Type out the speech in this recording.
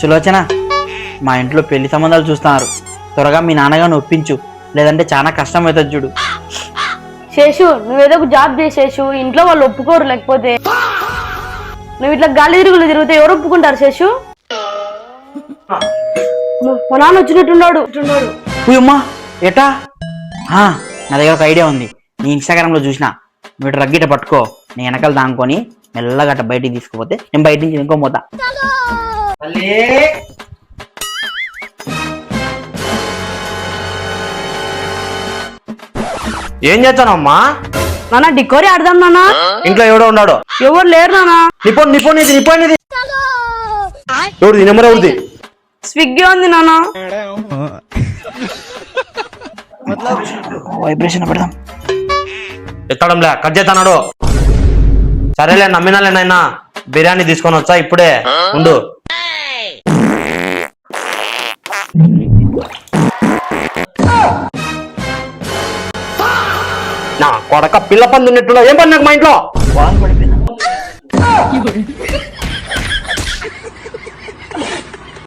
సులోచన, మా ఇంట్లో పెళ్లి సంబంధాలు చూస్తున్నారు. త్వరగా మీ నాన్నగారిని ఒప్పించు, లేదంటే చాలా కష్టం అవుతుంది చూడు. శేషు, నువ్వేదో ఒక జాబ్ చేసేసు, ఇంట్లో వాళ్ళు ఒప్పుకోరు. లేకపోతే నువ్వు ఇట్లా గాలి తిరిగితే ఎవరు ఒప్పుకుంటారు శేషు? మా నాన్న వచ్చినట్టున్నాడు. అమ్మా ఎటా? నా దగ్గర ఒక ఐడియా ఉంది. నీ ఇన్స్టాగ్రామ్ లో చూసిన. నువ్వు రగ్గిట పట్టుకో, నీ వెనకాల దాంకొని మెల్లగట్ట బయటికి తీసుకుపోతే నేను బయట నుంచి ఇంకో పోతా. ఏం చేస్తానమ్మా? నాన్న డికోరీ ఆడదాం నాన్న. ఇంట్లో ఎవడో ఉన్నాడు? ఎవరు లేరు నాన్న. నిపోనిది ఎవరిది? నెంబర్ ఎవరిది? స్విగ్గీ ఉంది నాన్న. వైబ్రేషన్ పెడదాం. ఎత్తడంలే, కట్ చేస్తాడు. సరేలే, నమ్మినాలే నాయనా. బిర్యానీ తీసుకొని వచ్చా ఇప్పుడే, ఉండు. నా కొడక పిల్ల పంది ఉన్నట్టులో ఏం పని నాకు మా ఇంట్లో?